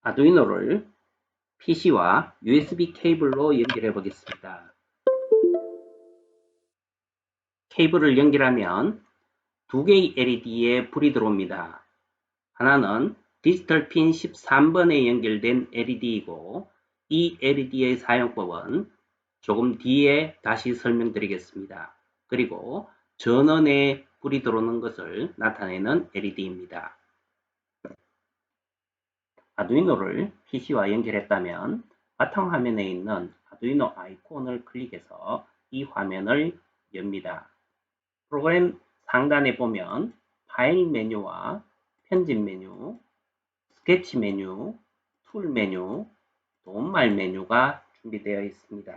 아두이노를 PC와 USB 케이블로 연결해 보겠습니다. 케이블을 연결하면 두 개의 LED에 불이 들어옵니다. 하나는 디지털 핀 13번에 연결된 LED이고 이 LED의 사용법은 조금 뒤에 다시 설명드리겠습니다. 그리고 전원에 불이 들어오는 것을 나타내는 LED입니다. 아두이노를 PC와 연결했다면 바탕화면에 있는 아두이노 아이콘을 클릭해서 이 화면을 엽니다. 프로그램 상단에 보면 파일 메뉴와 편집 메뉴, 스케치 메뉴, 툴 메뉴, 도움말 메뉴가 준비되어 있습니다.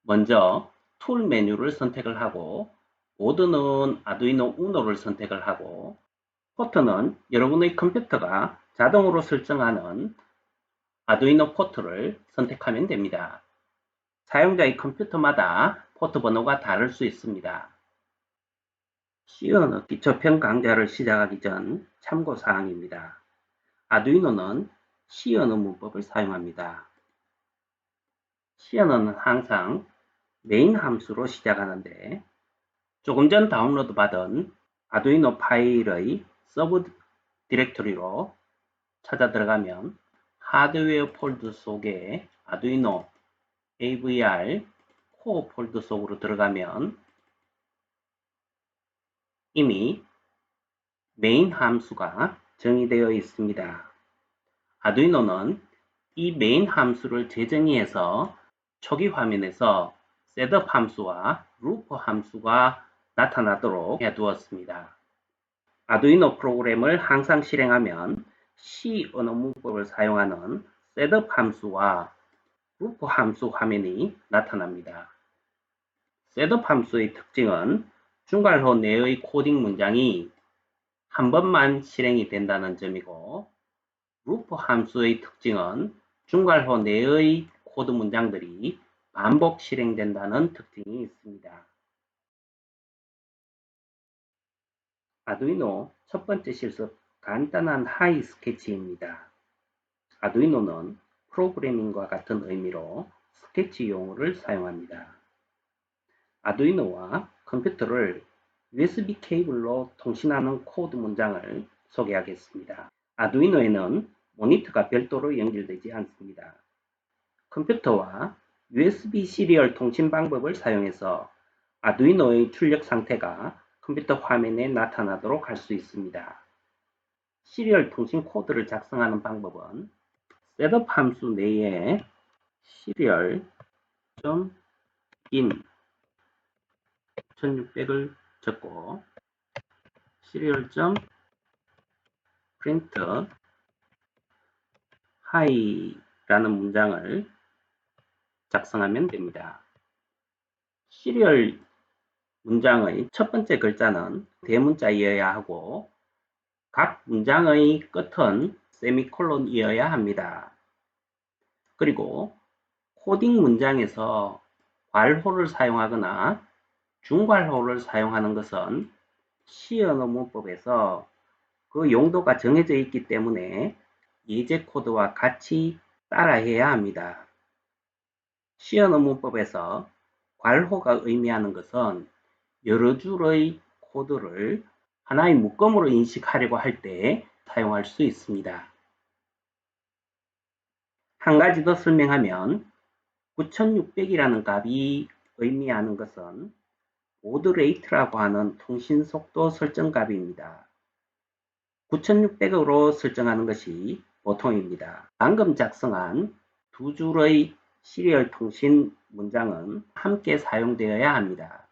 먼저 툴 메뉴를 선택을 하고 보드는 아두이노 우노를 선택을 하고 포트는 여러분의 컴퓨터가 자동으로 설정하는 아두이노 포트를 선택하면 됩니다. 사용자의 컴퓨터마다 포트 번호가 다를 수 있습니다. C 언어 기초편 강좌를 시작하기 전 참고사항입니다. 아두이노는 C 언어 문법을 사용합니다. C 언어는 항상 메인 함수로 시작하는데 조금 전 다운로드 받은 아두이노 파일의 서브 디렉토리로 찾아 들어가면 하드웨어 폴더 속에 아두이노 AVR 코어 폴더 속으로 들어가면 이미 메인 함수가 정의되어 있습니다. 아두이노는 이 메인 함수를 재정의해서 초기 화면에서 셋업 함수와 루프 함수가 나타나도록 해두었습니다. 아두이노 프로그램을 항상 실행하면 C 언어 문법을 사용하는 셋업 함수와 루프 함수 화면이 나타납니다. 셋업 함수의 특징은 중괄호 내의 코딩 문장이 한 번만 실행이 된다는 점이고 루프 함수의 특징은 중괄호 내의 코드 문장들이 반복 실행된다는 특징이 있습니다. 아두이노 첫 번째 실습 간단한 하이 스케치입니다. 아두이노는 프로그래밍과 같은 의미로 스케치 용어를 사용합니다. 아두이노와 컴퓨터를 USB 케이블로 통신하는 코드 문장을 소개하겠습니다. 아두이노에는 모니터가 별도로 연결되지 않습니다. 컴퓨터와 USB 시리얼 통신 방법을 사용해서 아두이노의 출력 상태가 컴퓨터 화면에 나타나도록 할 수 있습니다. 시리얼 통신 코드를 작성하는 방법은 셋업 함수 내에 시리얼.in 1600을 적고 시리얼.print hi라는 문장을 작성하면 됩니다. 시리얼 문장의 첫 번째 글자는 대문자이어야 하고 각 문장의 끝은 세미콜론이어야 합니다. 그리고 코딩 문장에서 괄호를 사용하거나 중괄호를 사용하는 것은 C 언어 문법에서 그 용도가 정해져 있기 때문에 예제 코드와 같이 따라해야 합니다. C 언어 문법에서 괄호가 의미하는 것은 여러 줄의 코드를 하나의 묶음으로 인식하려고 할 때 사용할 수 있습니다. 한 가지 더 설명하면 9600이라는 값이 의미하는 것은 보드 레이트라고 하는 통신 속도 설정 값입니다. 9600으로 설정하는 것이 보통입니다. 방금 작성한 두 줄의 시리얼 통신 문장은 함께 사용되어야 합니다.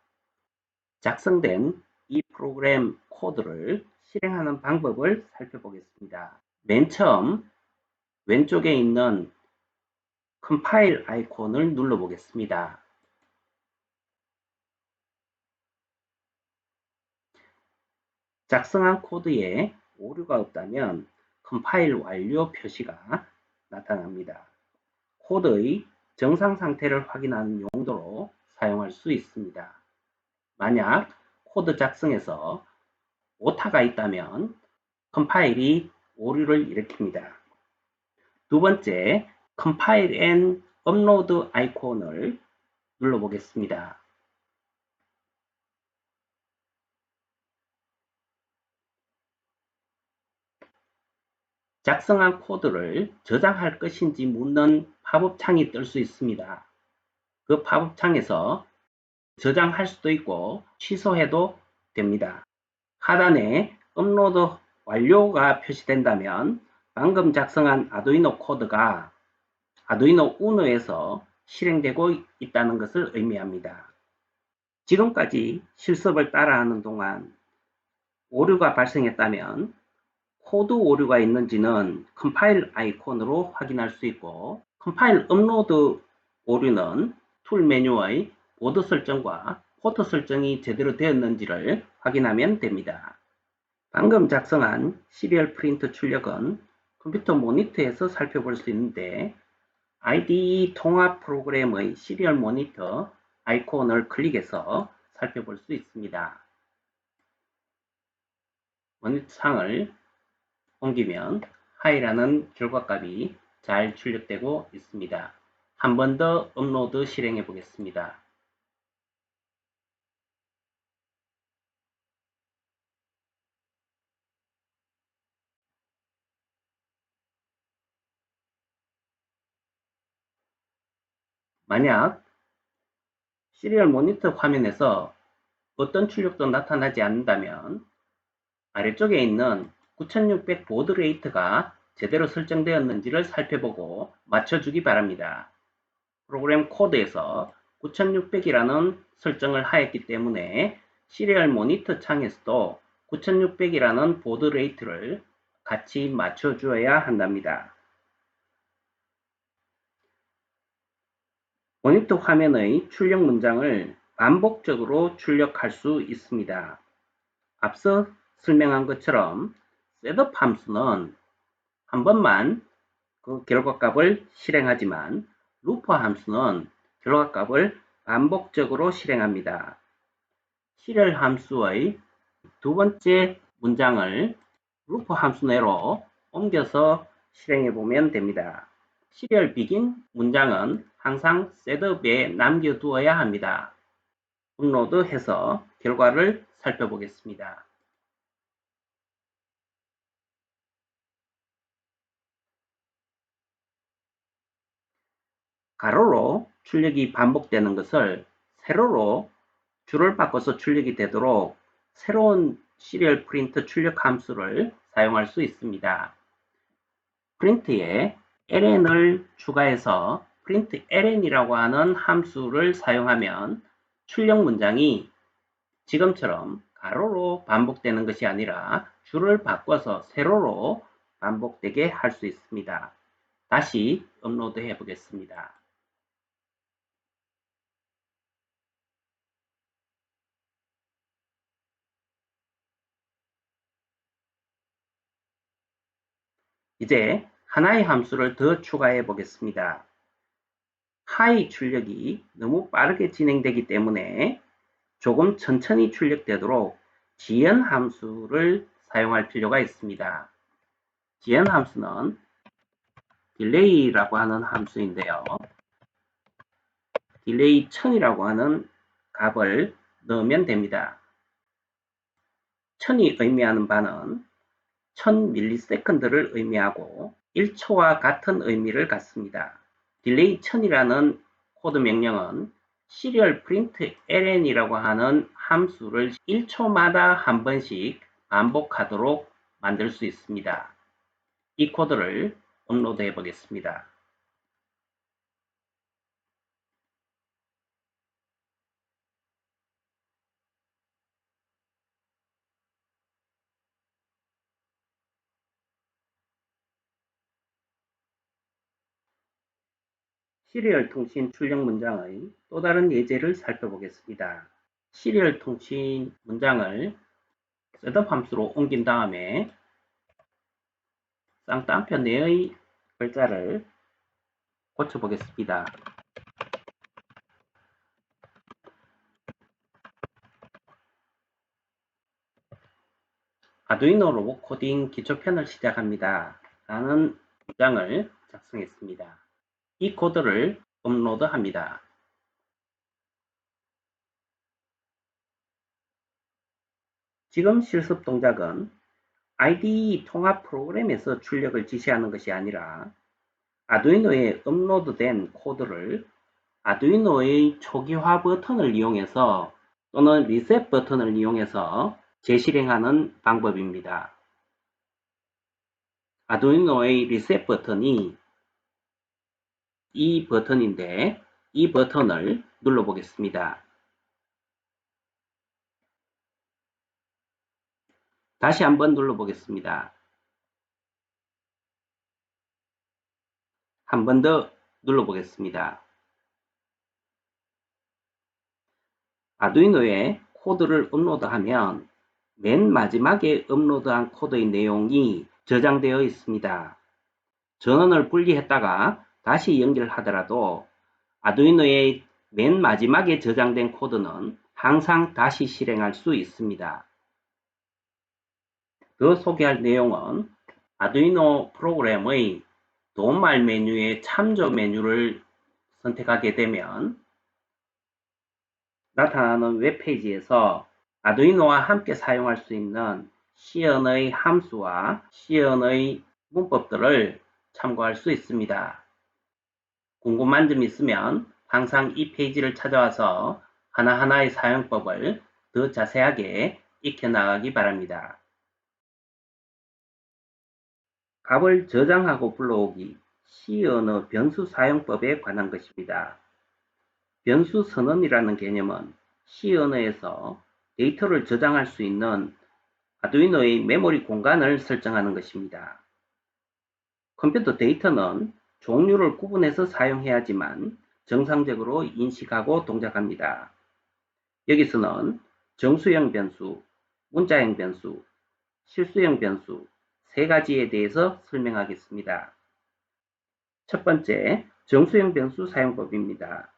작성된 이 프로그램 코드를 실행하는 방법을 살펴보겠습니다. 맨 처음 왼쪽에 있는 컴파일 아이콘을 눌러보겠습니다. 작성한 코드에 오류가 없다면 컴파일 완료 표시가 나타납니다. 코드의 정상 상태를 확인하는 용도로 사용할 수 있습니다. 만약 코드 작성에서 오타가 있다면 컴파일이 오류를 일으킵니다. 두 번째, Compile and Upload 아이콘을 눌러보겠습니다. 작성한 코드를 저장할 것인지 묻는 팝업 창이 뜰 수 있습니다. 그 팝업 창에서 저장할 수도 있고 취소해도 됩니다. 하단에 업로드 완료가 표시된다면 방금 작성한 아두이노 코드가 아두이노 우노에서 실행되고 있다는 것을 의미합니다. 지금까지 실습을 따라하는 동안 오류가 발생했다면 코드 오류가 있는지는 컴파일 아이콘으로 확인할 수 있고, 컴파일 업로드 오류는 툴 메뉴의 보드 설정과 포트 설정이 제대로 되었는지를 확인하면 됩니다. 방금 작성한 시리얼 프린트 출력은 컴퓨터 모니터에서 살펴볼 수 있는데, IDE 통합 프로그램의 시리얼 모니터 아이콘을 클릭해서 살펴볼 수 있습니다. 모니터 창을 옮기면 하이라는 결과값이 잘 출력되고 있습니다. 한 번 더 업로드 실행해 보겠습니다. 만약 시리얼 모니터 화면에서 어떤 출력도 나타나지 않는다면 아래쪽에 있는 9600 보드 레이트가 제대로 설정되었는지를 살펴보고 맞춰주기 바랍니다. 프로그램 코드에서 9600이라는 설정을 하였기 때문에 시리얼 모니터 창에서도 9600이라는 보드 레이트를 같이 맞춰주어야 한답니다. 모니터 화면의 출력 문장을 반복적으로 출력할 수 있습니다. 앞서 설명한 것처럼 셋업 함수는 한 번만 그 결과값을 실행하지만 루프 함수는 결과값을 반복적으로 실행합니다. 시리얼 함수의 두 번째 문장을 루프 함수 내로 옮겨서 실행해 보면 됩니다. 시리얼 비긴 문장은 항상 셋업에 남겨두어야 합니다. 업로드해서 결과를 살펴보겠습니다. 가로로 출력이 반복되는 것을 세로로 줄을 바꿔서 출력이 되도록 새로운 시리얼 프린트 출력 함수를 사용할 수 있습니다. 프린트에 ln을 추가해서 print ln이라고 하는 함수를 사용하면 출력 문장이 지금처럼 가로로 반복되는 것이 아니라 줄을 바꿔서 세로로 반복되게 할 수 있습니다. 다시 업로드 해 보겠습니다. 이제 하나의 함수를 더 추가해 보겠습니다. 하이 출력이 너무 빠르게 진행되기 때문에 조금 천천히 출력되도록 지연 함수를 사용할 필요가 있습니다. 지연 함수는 딜레이라고 하는 함수인데요. 딜레이 1000이라고 하는 값을 넣으면 됩니다. 1000이 의미하는 바는 1000ms를 의미하고 1초와 같은 의미를 갖습니다. 딜레이 1000이라는 코드 명령은 시리얼 프린트 ln이라고 하는 함수를 1초마다 한 번씩 반복하도록 만들 수 있습니다. 이 코드를 업로드 해 보겠습니다. 시리얼 통신 출력 문장의 또 다른 예제를 살펴보겠습니다. 시리얼 통신 문장을 셋업 함수로 옮긴 다음에 쌍따옴표 내의 글자를 고쳐보겠습니다. 아두이노 로봇 코딩 기초편을 시작합니다. 라는 문장을 작성했습니다. 이 코드를 업로드합니다. 지금 실습 동작은 IDE 통합 프로그램에서 출력을 지시하는 것이 아니라 아두이노에 업로드된 코드를 아두이노의 초기화 버튼을 이용해서 또는 리셋 버튼을 이용해서 재실행하는 방법입니다. 아두이노의 리셋 버튼이 이 버튼인데 이 버튼을 눌러보겠습니다. 다시 한번 눌러보겠습니다. 한 번 더 눌러보겠습니다. 아두이노에 코드를 업로드하면 맨 마지막에 업로드한 코드의 내용이 저장되어 있습니다. 전원을 분리했다가 다시 연결하더라도 아두이노의 맨 마지막에 저장된 코드는 항상 다시 실행할 수 있습니다. 더 소개할 내용은 아두이노 프로그램의 도움말 메뉴의 참조 메뉴를 선택하게 되면 나타나는 웹페이지에서 아두이노와 함께 사용할 수 있는 시연의 함수와 시연의 문법들을 참고할 수 있습니다. 궁금한 점 있으면 항상 이 페이지를 찾아와서 하나하나의 사용법을 더 자세하게 익혀나가기 바랍니다. 값을 저장하고 불러오기 C언어 변수 사용법에 관한 것입니다. 변수 선언이라는 개념은 C언어에서 데이터를 저장할 수 있는 아두이노의 메모리 공간을 설정하는 것입니다. 컴퓨터 데이터는 종류를 구분해서 사용해야지만 정상적으로 인식하고 동작합니다. 여기서는 정수형 변수, 문자형 변수, 실수형 변수 세 가지에 대해서 설명하겠습니다. 첫 번째, 정수형 변수 사용법입니다.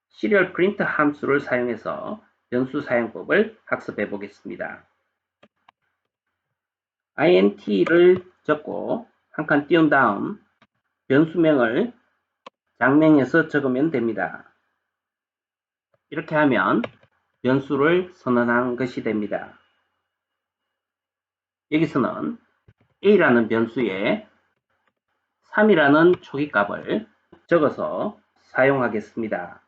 시리얼 프린트 함수를 사용해서 변수 사용법을 학습해 보겠습니다. int를 적고 한 칸 띄운 다음 변수명을 장명해서 적으면 됩니다. 이렇게 하면 변수를 선언한 것이 됩니다. 여기서는 a라는 변수에 3이라는 초기값을 적어서 사용하겠습니다.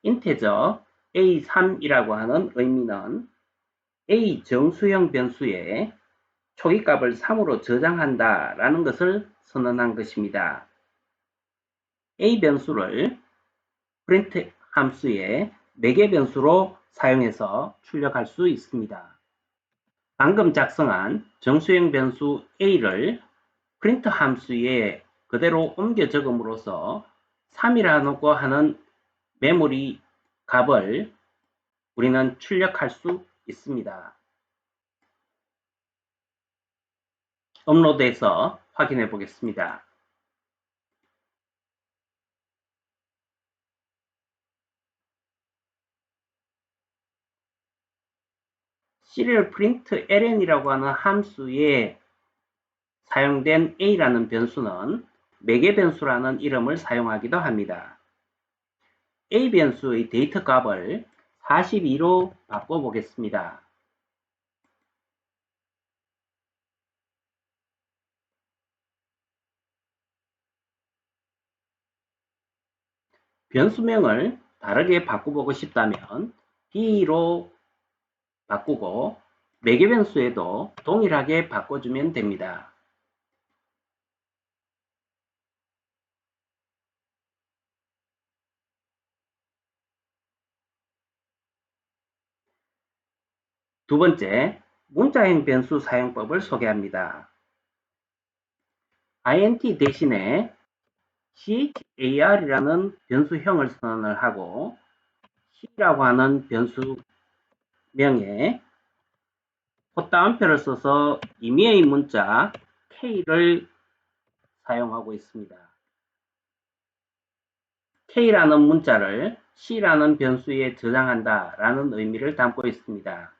인테저 a3이라고 하는 의미는 a 정수형 변수에 초기값을 3으로 저장한다 라는 것을 선언한 것입니다. a 변수를 프린트 함수의 매개 변수로 사용해서 출력할 수 있습니다. 방금 작성한 정수형 변수 a를 프린트 함수에 그대로 옮겨 적음으로써 3이라고 하는 메모리 값을 우리는 출력할 수 있습니다. 업로드해서 확인해 보겠습니다. 시리얼 프린트 ln이라고 하는 함수에 사용된 a라는 변수는 매개 변수라는 이름을 사용하기도 합니다. a 변수의 데이터 값을 42로 바꿔보겠습니다. 변수명을 다르게 바꿔보고 싶다면 b로 바꾸고 매개 변수에도 동일하게 바꿔주면 됩니다. 두 번째, 문자형 변수 사용법을 소개합니다. int 대신에 char이라는 변수형을 선언을 하고 c라고 하는 변수명에 콧다운표를 써서 임의의 문자 k를 사용하고 있습니다. k라는 문자를 c라는 변수에 저장한다 라는 의미를 담고 있습니다.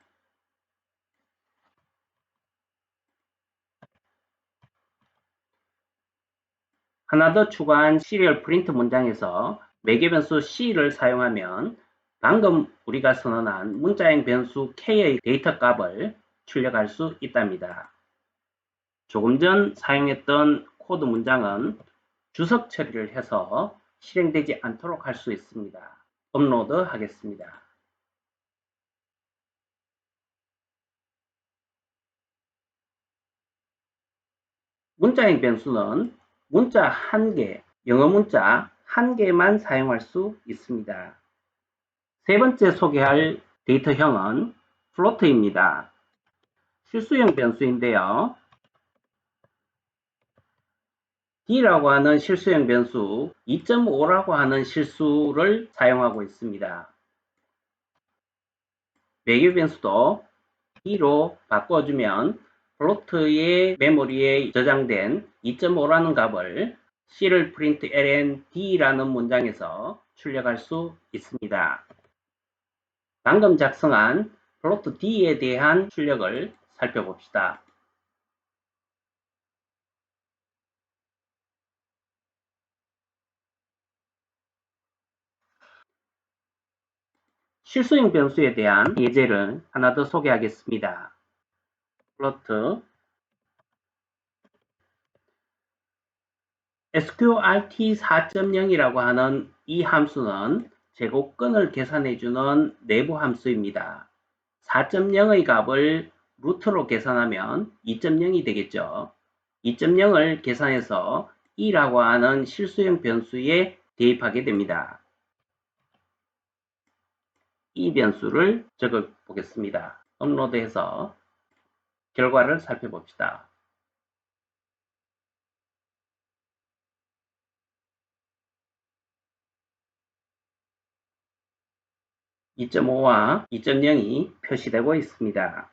하나 더 추가한 시리얼 프린트 문장에서 매개 변수 C를 사용하면 방금 우리가 선언한 문자행 변수 K의 데이터 값을 출력할 수 있답니다. 조금 전 사용했던 코드 문장은 주석 처리를 해서 실행되지 않도록 할 수 있습니다. 업로드 하겠습니다. 문자행 변수는 문자 한 개, 영어 문자 한 개만 사용할 수 있습니다. 세 번째 소개할 데이터형은 플로트입니다. 실수형 변수인데요. D라고 하는 실수형 변수, 2.5라고 하는 실수를 사용하고 있습니다. 매개 변수도 D로 바꿔주면 플로트의 메모리에 저장된 2.5라는 값을 C를 프린트 ln D라는 문장에서 출력할 수 있습니다. 방금 작성한 플로트 D에 대한 출력을 살펴봅시다. 실수형 변수에 대한 예제를 하나 더 소개하겠습니다. 플로트 sqrt 4.0이라고 하는 이 함수는 제곱근을 계산해주는 내부 함수입니다. 4.0의 값을 루트로 계산하면 2.0이 되겠죠. 2.0을 계산해서 2라고 하는 실수형 변수에 대입하게 됩니다. 이 변수를 적어 보겠습니다. 업로드해서 결과를 살펴봅시다. 2.5와 2.0이 표시되고 있습니다.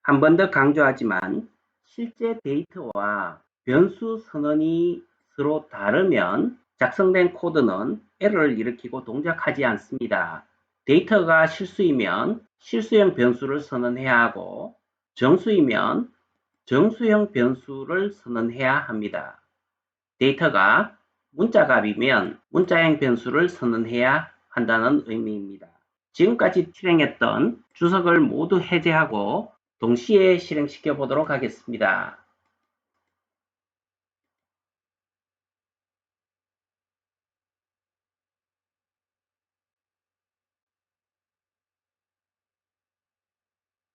한 번 더 강조하지만 실제 데이터와 변수 선언이 서로 다르면 작성된 코드는 에러를 일으키고 동작하지 않습니다. 데이터가 실수이면 실수형 변수를 선언해야 하고 정수이면 정수형 변수를 선언해야 합니다. 데이터가 문자값이면 문자형 변수를 선언해야 한다는 의미입니다. 지금까지 실행했던 주석을 모두 해제하고 동시에 실행시켜 보도록 하겠습니다.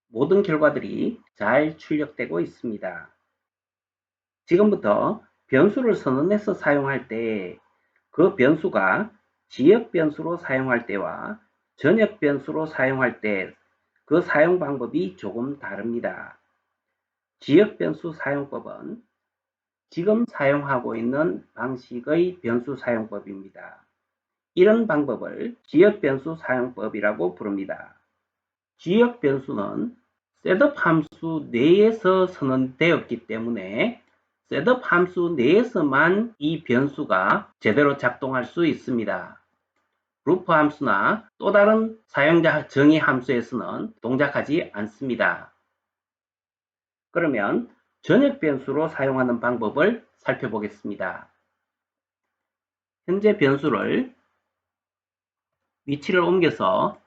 모든 결과들이 잘 출력되고 있습니다. 지금부터 변수를 선언해서 사용할 때 그 변수가 지역 변수로 사용할 때와 전역 변수로 사용할 때 그 사용 방법이 조금 다릅니다. 지역 변수 사용법은 지금 사용하고 있는 방식의 변수 사용법입니다. 이런 방법을 지역 변수 사용법이라고 부릅니다. 지역 변수는 셋업 함수 내에서 선언되었기 때문에 셋업 함수 내에서만 이 변수가 제대로 작동할 수 있습니다. 루프 함수나 또 다른 사용자 정의 함수에서는 동작하지 않습니다. 그러면 전역 변수로 사용하는 방법을 살펴보겠습니다. 현재 변수를 위치를 옮겨서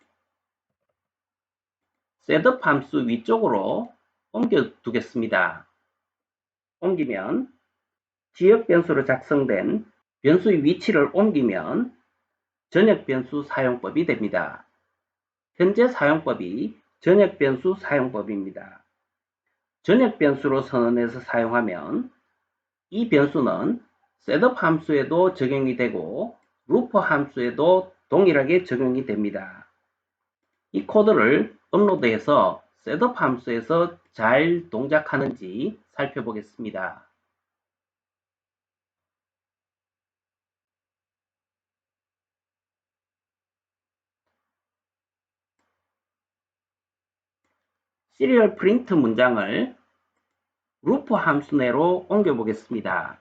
셋업 함수 위쪽으로 옮겨 두겠습니다. 옮기면 지역 변수로 작성된 변수의 위치를 옮기면 전역 변수 사용법이 됩니다. 현재 사용법이 전역 변수 사용법입니다. 전역 변수로 선언해서 사용하면 이 변수는 셋업 함수에도 적용이 되고 루프 함수에도 동일하게 적용이 됩니다. 이 코드를 업로드해서 셋업 함수에서 잘 동작하는지 살펴보겠습니다. 시리얼 프린트 문장을 루프 함수 내로 옮겨 보겠습니다.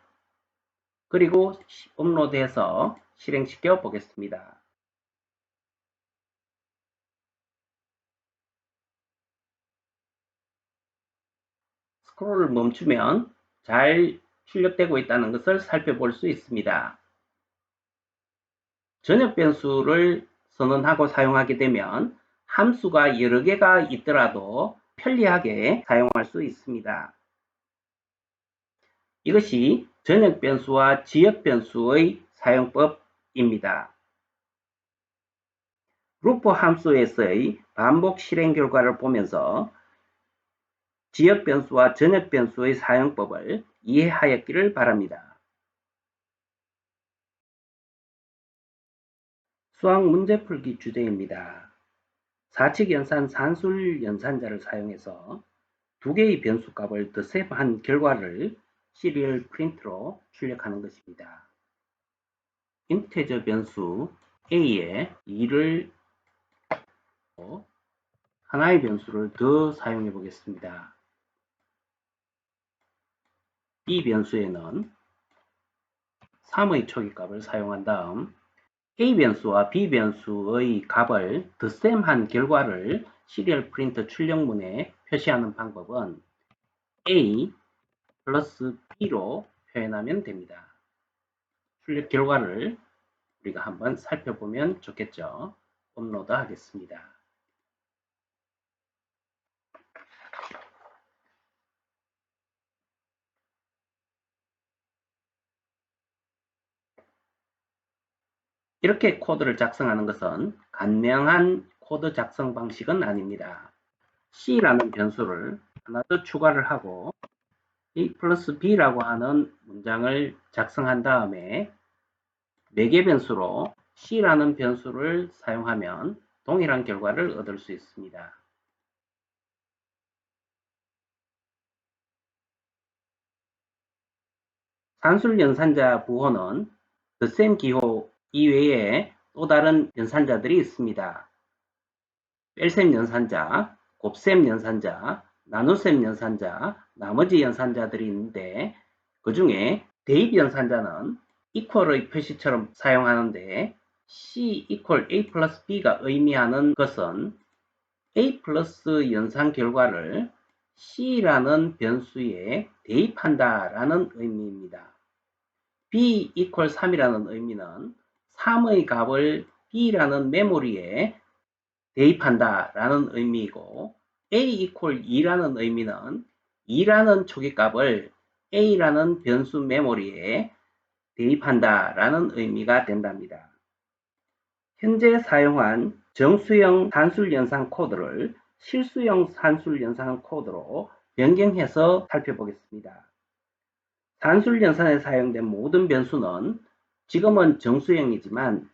그리고 업로드해서 실행시켜 보겠습니다. 스크롤을 멈추면 잘 출력되고 있다는 것을 살펴볼 수 있습니다. 전역 변수를 선언하고 사용하게 되면 함수가 여러 개가 있더라도 편리하게 사용할 수 있습니다. 이것이 전역 변수와 지역 변수의 사용법입니다. 루프 함수에서의 반복 실행 결과를 보면서 지역 변수와 전역 변수의 사용법을 이해하였기를 바랍니다. 수학 문제풀기 주제입니다. 사칙 연산 산술 연산자를 사용해서 두 개의 변수 값을 덧셈한 결과를 시리얼 프린트로 출력하는 것입니다. 인테저 변수 a에 2를 하나의 변수를 더 사용해 보겠습니다. b 변수에는 3의 초기값을 사용한 다음 a 변수와 b 변수의 값을 덧셈한 결과를 시리얼 프린트 출력문에 표시하는 방법은 a 플러스 b로 표현하면 됩니다. 출력 결과를 우리가 한번 살펴보면 좋겠죠. 업로드 하겠습니다. 이렇게 코드를 작성하는 것은 간명한 코드 작성 방식은 아닙니다. C라는 변수를 하나 더 추가를 하고 A 플러스 B라고 하는 문장을 작성한 다음에 매개 변수로 C라는 변수를 사용하면 동일한 결과를 얻을 수 있습니다. 산술 연산자 부호는 덧셈 기호 이외에 또 다른 연산자들이 있습니다. 뺄셈 연산자, 곱셈 연산자, 나눗셈 연산자, 나머지 연산자들이 있는데 그 중에 대입 연산자는 equal의 표시처럼 사용하는데 C equal A 플러스 B가 의미하는 것은 A 플러스 연산 결과를 C라는 변수에 대입한다 라는 의미입니다. B equal 3이라는 의미는 3의 값을 B라는 메모리에 대입한다 라는 의미이고 A equal 2라는 의미는 2라는 초기값을 A라는 변수 메모리에 대입한다 라는 의미가 된답니다. 현재 사용한 정수형 산술 연산 코드를 실수형 산술 연산 코드로 변경해서 살펴보겠습니다. 산술 연산에 사용된 모든 변수는 지금은 정수형이지만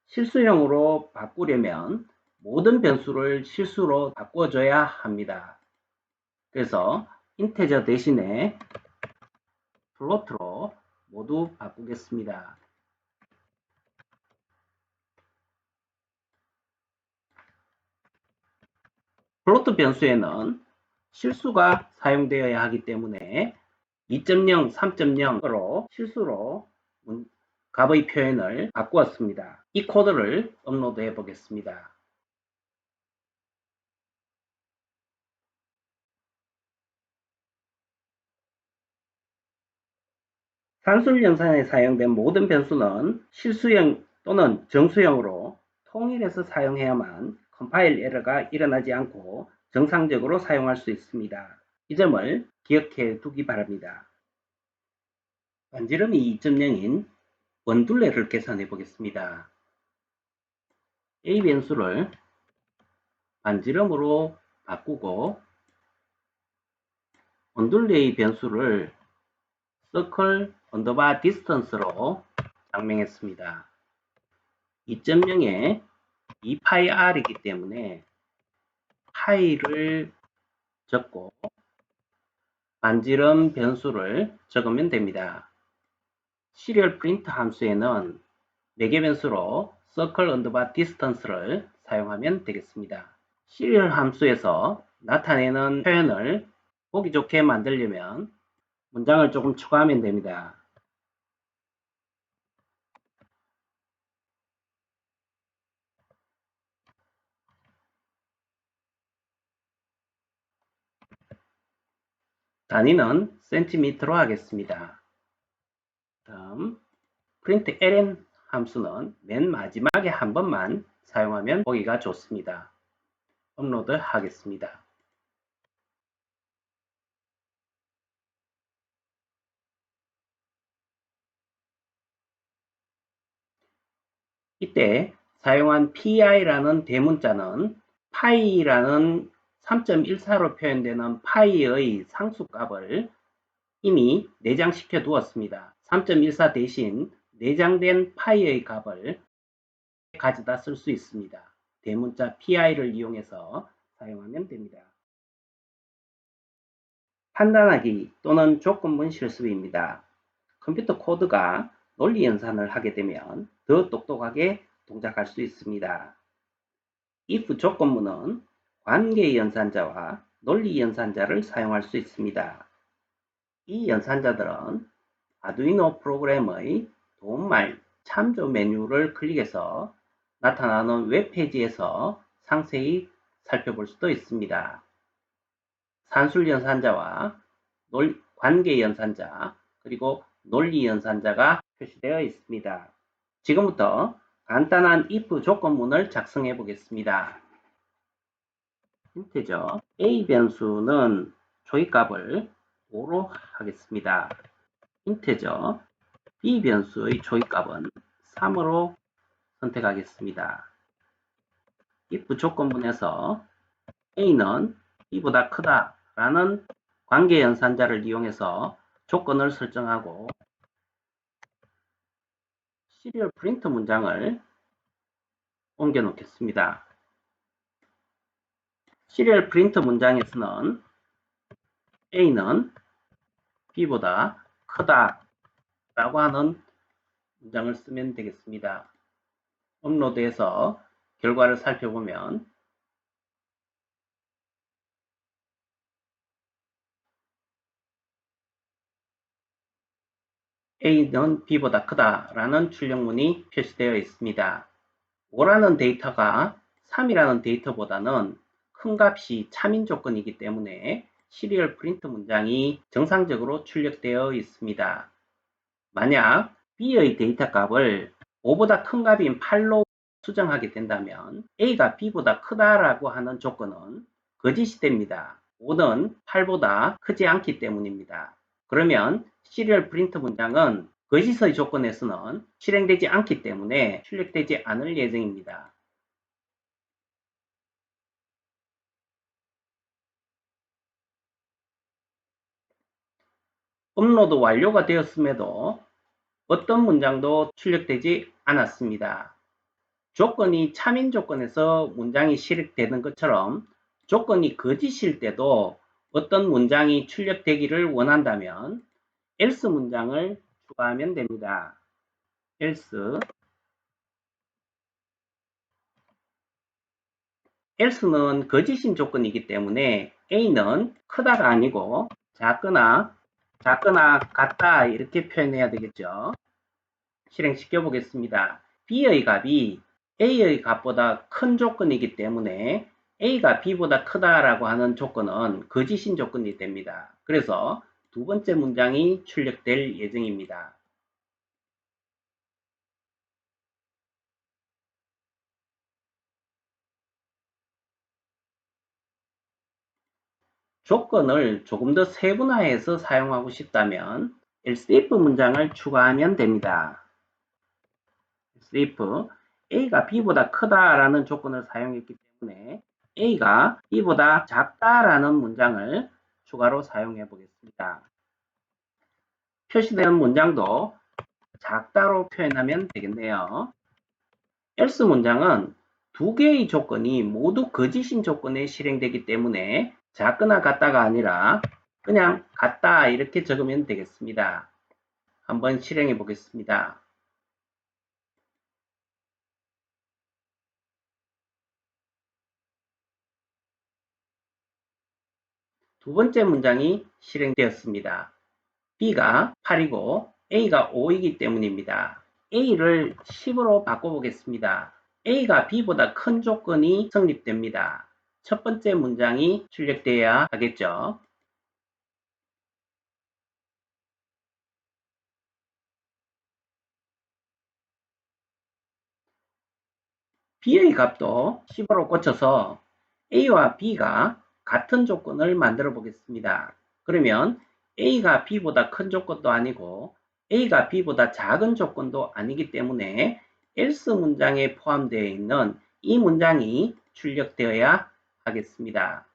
실수형으로 바꾸려면 모든 변수를 실수로 바꿔줘야 합니다. 그래서 인테저 대신에 플로트로 모두 바꾸겠습니다. 플로트 변수에는 실수가 사용되어야 하기 때문에 2.0, 3.0으로 실수로 값의 표현을 바꾸었습니다. 이 코드를 업로드 해 보겠습니다. 산술 연산에 사용된 모든 변수는 실수형 또는 정수형으로 통일해서 사용해야만 컴파일 에러가 일어나지 않고 정상적으로 사용할 수 있습니다. 이 점을 기억해 두기 바랍니다. 반지름이 2.0인 원둘레를 계산해 보겠습니다. A 변수를 반지름으로 바꾸고 원둘레의 변수를 circle underbar distance로 장명했습니다. 2.0에 2파이r이기 때문에 파이를 적고 반지름 변수를 적으면 됩니다. 시리얼 프린트 함수에는 매개 변수로 circle underbar distance를 사용하면 되겠습니다. 시리얼 함수에서 나타내는 표현을 보기 좋게 만들려면 문장을 조금 추가하면 됩니다. 단위는 센티미터로 하겠습니다. 다음 println 함수는 맨 마지막에 한 번만 사용하면 보기가 좋습니다. 업로드 하겠습니다. 이때 사용한 pi라는 대문자는 파이라는 3.14로 표현되는 파이의 상수값을 이미 내장시켜 두었습니다. 3.14 대신 내장된 파이의 값을 가져다 쓸 수 있습니다. 대문자 pi를 이용해서 사용하면 됩니다. 판단하기 또는 조건문 실습입니다. 컴퓨터 코드가 논리 연산을 하게 되면 더 똑똑하게 동작할 수 있습니다. if 조건문은 관계 연산자와 논리 연산자를 사용할 수 있습니다. 이 연산자들은 아두이노 프로그램의 도움말 참조 메뉴를 클릭해서 나타나는 웹페이지에서 상세히 살펴볼 수도 있습니다. 산술 연산자와 관계 연산자 그리고 논리 연산자가 표시되어 있습니다. 지금부터 간단한 if 조건문을 작성해 보겠습니다. 인테저 a 변수는 조이값을 5로 하겠습니다. 인테저 b 변수의 조이값은 3으로 선택하겠습니다. if 조건문에서 a는 b보다 크다 라는 관계 연산자를 이용해서 조건을 설정하고 시리얼 프린트 문장을 옮겨 놓겠습니다. 시리얼 프린트 문장에서는 a는 b보다 크다 라고 하는 문장을 쓰면 되겠습니다. 업로드해서 결과를 살펴보면 a는 b보다 크다 라는 출력문이 표시되어 있습니다. 5라는 데이터가 3이라는 데이터보다는 큰 값이 참인 조건이기 때문에 시리얼 프린트 문장이 정상적으로 출력되어 있습니다. 만약 b의 데이터 값을 5보다 큰 값인 8로 수정하게 된다면 a가 b보다 크다라고 하는 조건은 거짓이 됩니다. 5는 8보다 크지 않기 때문입니다. 그러면 시리얼 프린트 문장은 거짓의 조건에서는 실행되지 않기 때문에 출력되지 않을 예정입니다. 업로드 완료가 되었음에도 어떤 문장도 출력되지 않았습니다. 조건이 참인 조건에서 문장이 실행되는 것처럼 조건이 거짓일 때도 어떤 문장이 출력되기를 원한다면 else 문장을 추가하면 됩니다. else는 거짓인 조건이기 때문에 a는 크다가 아니고 작거나 같다 이렇게 표현해야 되겠죠. 실행시켜 보겠습니다. b의 값이 a의 값보다 큰 조건이기 때문에 a가 b보다 크다라고 하는 조건은 거짓인 조건이 됩니다. 그래서 두 번째 문장이 출력될 예정입니다. 조건을 조금 더 세분화해서 사용하고 싶다면 else if 문장을 추가하면 됩니다. else if a가 b보다 크다라는 조건을 사용했기 때문에 a가 b보다 작다라는 문장을 추가로 사용해 보겠습니다. 표시되는 문장도 작다로 표현하면 되겠네요. else 문장은 두 개의 조건이 모두 거짓인 조건에 실행되기 때문에 작거나 같다가 아니라 그냥 같다 이렇게 적으면 되겠습니다. 한번 실행해 보겠습니다. 두 번째 문장이 실행되었습니다. b가 8이고 a가 5이기 때문입니다. a를 10으로 바꿔보겠습니다. a가 b보다 큰 조건이 성립됩니다. 첫 번째 문장이 출력되어야 하겠죠. b의 값도 10으로 고쳐서 a와 b가 같은 조건을 만들어 보겠습니다. 그러면 a가 b보다 큰 조건도 아니고 a가 b보다 작은 조건도 아니기 때문에 else 문장에 포함되어 있는 이 문장이 출력되어야 하겠습니다.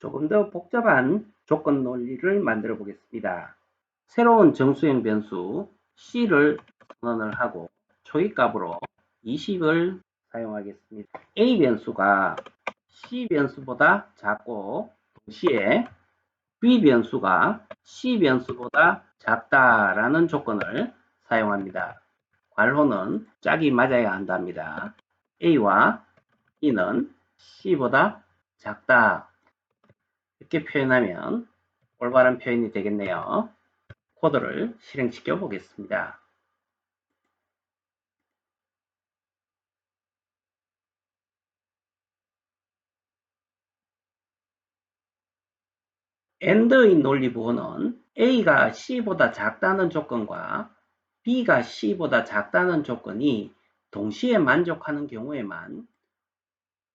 조금 더 복잡한 조건 논리를 만들어 보겠습니다. 새로운 정수형 변수 c를 선언을 하고 초기값으로 20을 사용하겠습니다. a 변수가 c 변수보다 작고 동시에 b 변수가 c 변수보다 작다라는 조건을 사용합니다. 괄호는 짝이 맞아야 한답니다. a와 b는 c보다 작다 이렇게 표현하면 올바른 표현이 되겠네요. 코드를 실행시켜 보겠습니다. AND의 논리 부호는 A가 C보다 작다는 조건과 B가 C보다 작다는 조건이 동시에 만족하는 경우에만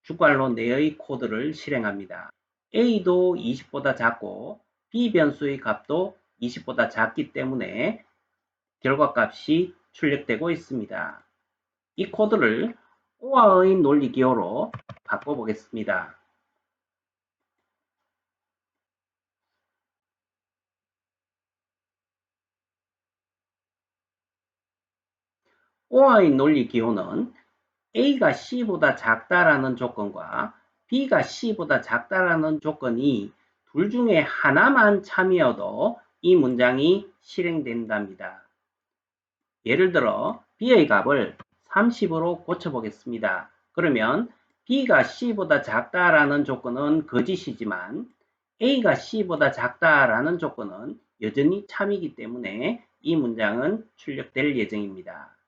주괄호 내의 코드를 실행합니다. A도 20보다 작고 B 변수의 값도 20보다 작기 때문에 결과값이 출력되고 있습니다. 이 코드를 OR의 논리 기호로 바꿔보겠습니다. OR의 논리 기호는 A가 C보다 작다라는 조건과 B가 C보다 작다라는 조건이 둘 중에 하나만 참이어도 이 문장이 실행된답니다. 예를 들어 B의 값을 30으로 고쳐보겠습니다. 그러면 B가 C보다 작다라는 조건은 거짓이지만 A가 C보다 작다라는 조건은 여전히 참이기 때문에 이 문장은 출력될 예정입니다.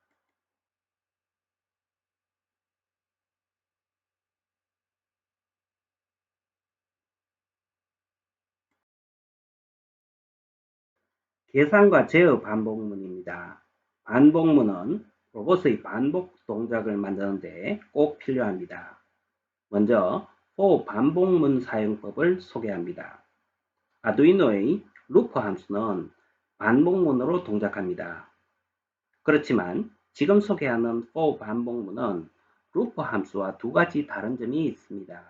계산과 제어 반복문입니다. 반복문은 로봇의 반복 동작을 만드는데 꼭 필요합니다. 먼저 for 반복문 사용법을 소개합니다. 아두이노의 루프 함수는 반복문으로 동작합니다. 그렇지만 지금 소개하는 for 반복문은 루프 함수와 두 가지 다른 점이 있습니다.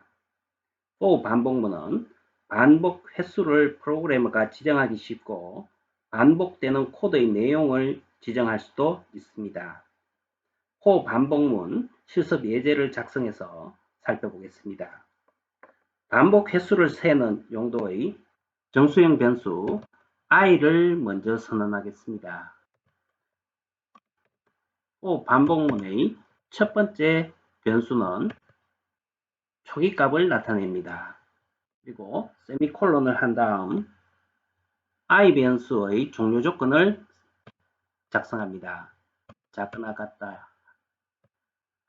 for 반복문은 반복 횟수를 프로그래머가 지정하기 쉽고 반복되는 코드의 내용을 지정할 수도 있습니다. for 반복문 실습 예제를 작성해서 살펴보겠습니다. 반복 횟수를 세는 용도의 정수형 변수 i를 먼저 선언하겠습니다. for 반복문의 첫 번째 변수는 초기값을 나타냅니다. 그리고 세미콜론을 한 다음 i 변수의 종료 조건을 작성합니다. 작거나 같다.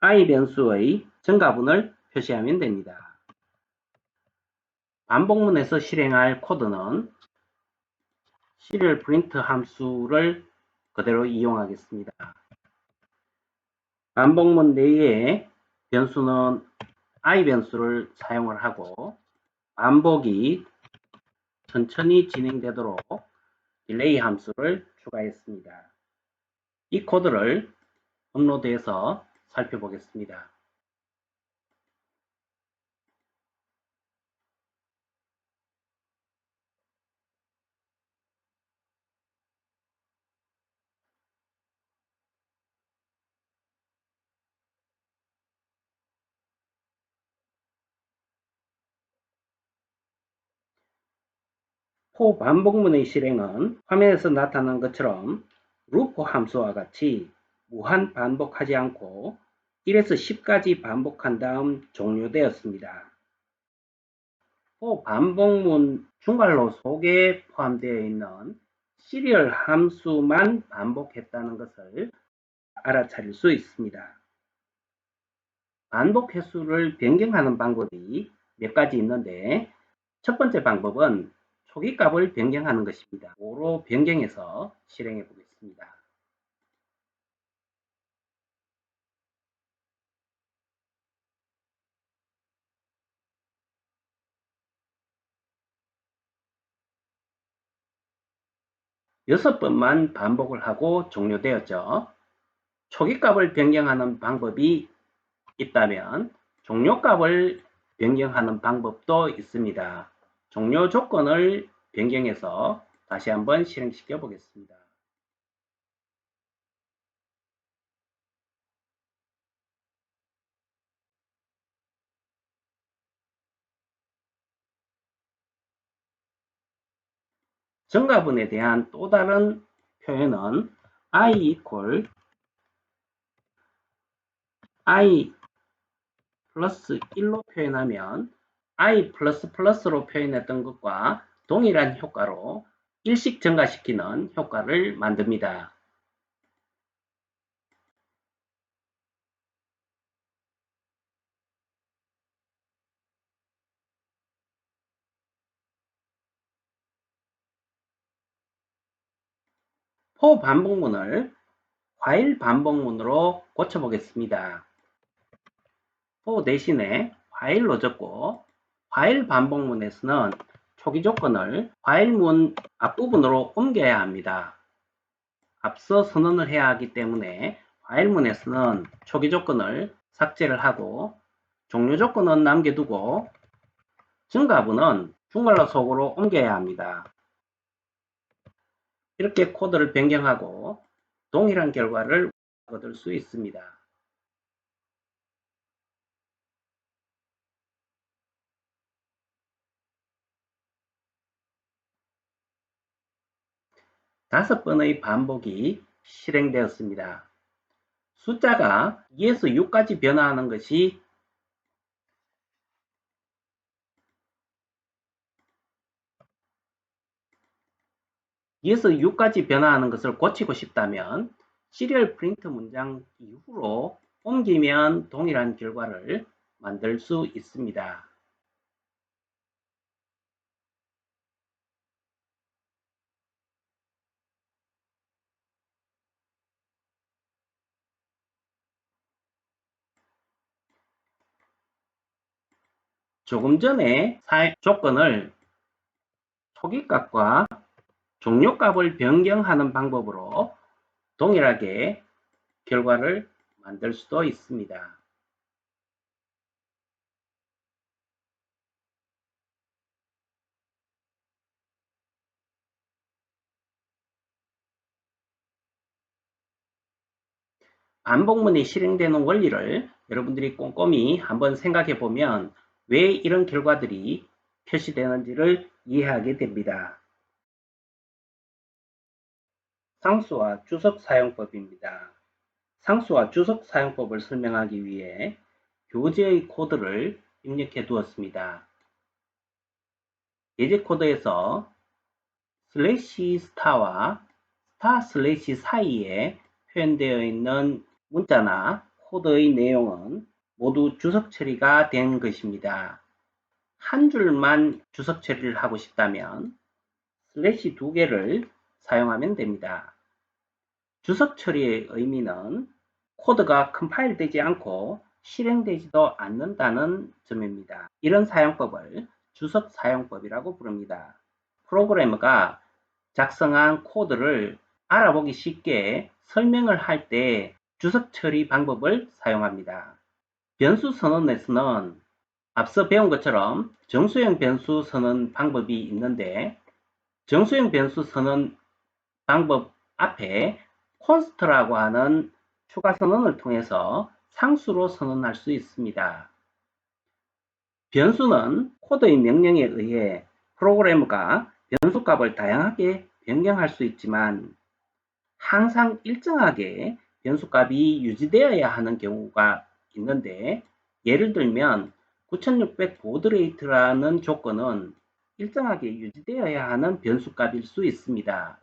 i 변수의 증가분을 표시하면 됩니다. 반복문에서 실행할 코드는 serial print 함수를 그대로 이용하겠습니다. 반복문 내에 변수는 i 변수를 사용을 하고 반복이 천천히 진행되도록 딜레이 함수를 추가했습니다. 이 코드를 업로드해서 살펴보겠습니다. for 반복문의 실행은 화면에서 나타난 것처럼 루프 함수와 같이 무한 반복하지 않고 1에서 10까지 반복한 다음 종료되었습니다. for 반복문 중괄호 속에 포함되어 있는 시리얼 함수만 반복했다는 것을 알아차릴 수 있습니다. 반복 횟수를 변경하는 방법이 몇 가지 있는데 첫 번째 방법은 초기값을 변경하는 것입니다. 5로 변경해서 실행해 보겠습니다. 여섯 번만 반복을 하고 종료되었죠. 초기값을 변경하는 방법이 있다면 종료값을 변경하는 방법도 있습니다. 종료 조건을 변경해서 다시 한번 실행시켜 보겠습니다. 정가분에 대한 또 다른 표현은 i equal i 플러스 1로 표현하면 i 플러스 플러스로 표현했던 것과 동일한 효과로 일씩 증가시키는 효과를 만듭니다. for 반복문을 while 반복문으로 고쳐보겠습니다. for 대신에 while로 적고 while 반복문에서는 초기 조건을 while문 앞부분으로 옮겨야 합니다. 앞서 선언을 해야 하기 때문에 while문에서는 초기 조건을 삭제를 하고 종료 조건은 남겨두고 증가분은 중괄호 속으로 옮겨야 합니다. 이렇게 코드를 변경하고 동일한 결과를 얻을 수 있습니다. 다섯 번의 반복이 실행되었습니다. 숫자가 2에서 6까지 변화하는 것이 2에서 6까지 변화하는 것을 고치고 싶다면 시리얼 프린트 문장 이후로 옮기면 동일한 결과를 만들 수 있습니다. 조금 전에 사용 조건을 초기값과 종료값을 변경하는 방법으로 동일하게 결과를 만들 수도 있습니다. 반복문이 실행되는 원리를 여러분들이 꼼꼼히 한번 생각해 보면 왜 이런 결과들이 표시되는지를 이해하게 됩니다. 상수와 주석 사용법입니다. 상수와 주석 사용법을 설명하기 위해 교재의 코드를 입력해 두었습니다. 예제 코드에서 슬래시 스타와 스타 슬래시 사이에 표현되어 있는 문자나 코드의 내용은 모두 주석 처리가 된 것입니다. 한 줄만 주석 처리를 하고 싶다면 슬래시 두 개를 사용하면 됩니다. 주석 처리의 의미는 코드가 컴파일 되지 않고 실행되지도 않는다는 점입니다. 이런 사용법을 주석 사용법이라고 부릅니다. 프로그래머가 작성한 코드를 알아보기 쉽게 설명을 할 때 주석 처리 방법을 사용합니다. 변수 선언에서는 앞서 배운 것처럼 정수형 변수 선언 방법이 있는데 정수형 변수 선언 방법 앞에 const라고 하는 추가 선언을 통해서 상수로 선언할 수 있습니다. 변수는 코드의 명령에 의해 프로그래머가 변수값을 다양하게 변경할 수 있지만 항상 일정하게 변수값이 유지되어야 하는 경우가 있는데 예를 들면 9600 보드레이트라는 조건은 일정하게 유지되어야 하는 변수값일 수 있습니다.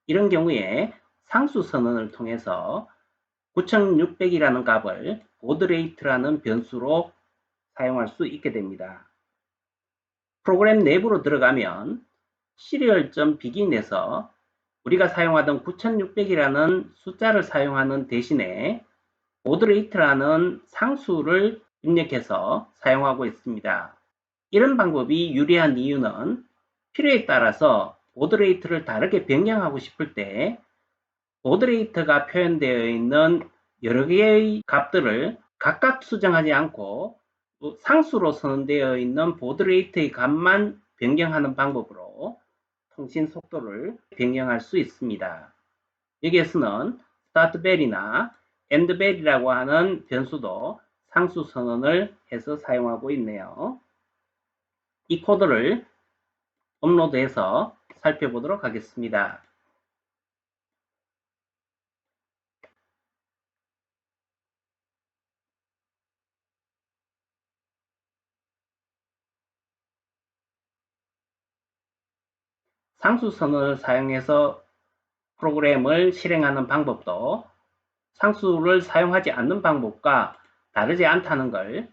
이런 경우에 상수 선언을 통해서 9600이라는 값을 보드레이트라는 변수로 사용할 수 있게 됩니다. 프로그램 내부로 들어가면 serial.begin에서 우리가 사용하던 9600이라는 숫자를 사용하는 대신에 보드레이트라는 상수를 입력해서 사용하고 있습니다. 이런 방법이 유리한 이유는 필요에 따라서 보드레이트를 다르게 변경하고 싶을 때 보드레이트가 표현되어 있는 여러 개의 값들을 각각 수정하지 않고 상수로 선언되어 있는 보드레이트의 값만 변경하는 방법으로 통신 속도를 변경할 수 있습니다. 여기에서는 startBell이나 endBell이라고 하는 변수도 상수 선언을 해서 사용하고 있네요. 이 코드를 업로드해서 살펴보도록 하겠습니다. 상수 선언을 사용해서 프로그램을 실행하는 방법도 상수를 사용하지 않는 방법과 다르지 않다는 걸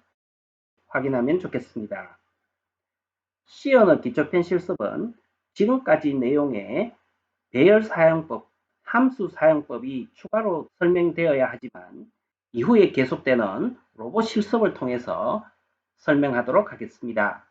확인하면 좋겠습니다. C 언어 기초편 실습은 지금까지 내용에 배열 사용법, 함수 사용법이 추가로 설명되어야 하지만 이후에 계속되는 로봇 실습을 통해서 설명하도록 하겠습니다.